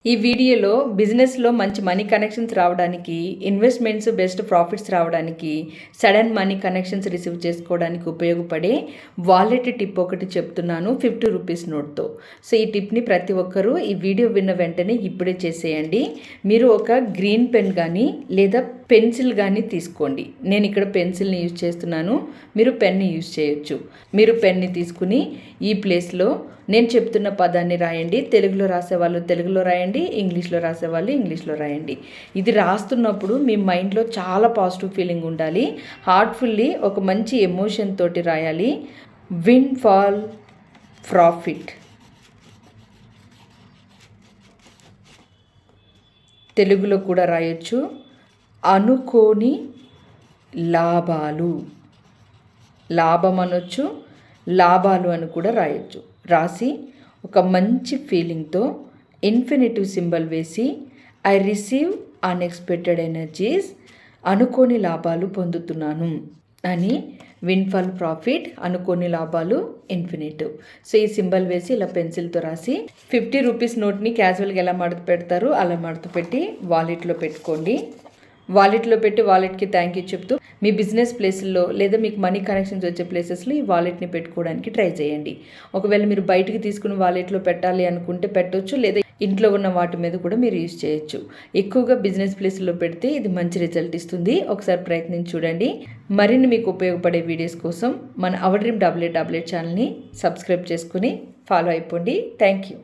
ఈ వీడియోలో బిజినెస్లో మంచి మనీ కనెక్షన్స్ రావడానికి, ఇన్వెస్ట్మెంట్స్ బెస్ట్ ప్రాఫిట్స్ రావడానికి, సడన్ మనీ కనెక్షన్స్ రిసీవ్ చేసుకోవడానికి ఉపయోగపడే వాలెట్ టిప్ ఒకటి చెప్తున్నాను 50 రూపీస్ నోట్తో. సో ఈ టిప్ని ప్రతి ఒక్కరూ ఈ వీడియో విన్న వెంటనే ఇప్పుడే చేసేయండి. మీరు ఒక గ్రీన్ పెన్ కానీ లేదా పెన్సిల్ కానీ తీసుకోండి. నేను ఇక్కడ పెన్సిల్ని యూజ్ చేస్తున్నాను, మీరు పెన్ని యూజ్ చేయొచ్చు. మీరు పెన్ని తీసుకుని ఈ ప్లేస్లో నేను చెప్తున్న పదాన్ని రాయండి. తెలుగులో రాసేవాళ్ళు తెలుగులో రాయండి, ఇంగ్లీష్లో రాసేవాళ్ళు ఇంగ్లీష్లో రాయండి. ఇది రాస్తున్నప్పుడు మీ మైండ్లో చాలా పాజిటివ్ ఫీలింగ్ ఉండాలి. హార్ట్ఫుల్లీ ఒక మంచి ఎమోషన్ తోటి రాయాలి. Win fall profit. తెలుగులో కూడా రాయొచ్చు. అనుకోని లాభాలు. లాభం అనొచ్చు, లాభాలు అని కూడా రాయొచ్చు. రాసి ఒక మంచి ఫీలింగ్తో ఇన్ఫినిటివ్ సింబల్ వేసి ఐ రిసీవ్ అన్ఎక్స్పెక్టెడ్ ఎనర్జీస్, అనుకోని లాభాలు పొందుతున్నాను అని. విన్ఫాల్ ప్రాఫిట్, అనుకోని లాభాలు, ఇన్ఫినిటివ్. సో ఈ సింబల్ వేసి ఇలా పెన్సిల్తో రాసి 50 రూపీస్ నోట్ని క్యాజువల్గా ఎలా మడత పెడతారు అలా మడత పెట్టి వాలెట్లో పెట్టుకోండి. వాలెట్లో పెట్టి వాలెట్కి థ్యాంక్ యూ చెప్తూ మీ బిజినెస్ ప్లేస్లో లేదా మీకు మనీ కనెక్షన్స్ వచ్చే ప్లేసెస్లో ఈ వాలెట్ని పెట్టుకోవడానికి ట్రై చేయండి. ఒకవేళ మీరు బయటికి తీసుకుని వాలెట్లో పెట్టాలి అనుకుంటే పెట్టవచ్చు, లేదా ఇంట్లో ఉన్న వాటి మీద కూడా మీరు యూజ్ చేయొచ్చు. ఎక్కువగా బిజినెస్ ప్లేస్లో పెడితే ఇది మంచి రిజల్ట్ ఇస్తుంది. ఒకసారి ప్రయత్నించి చూడండి. మరిన్ని మీకు ఉపయోగపడే వీడియోస్ కోసం మన అవర్ డ్రీమ్ 8888 ఛానల్ని సబ్స్క్రైబ్ చేసుకుని ఫాలో అయిపోండి. Thank you.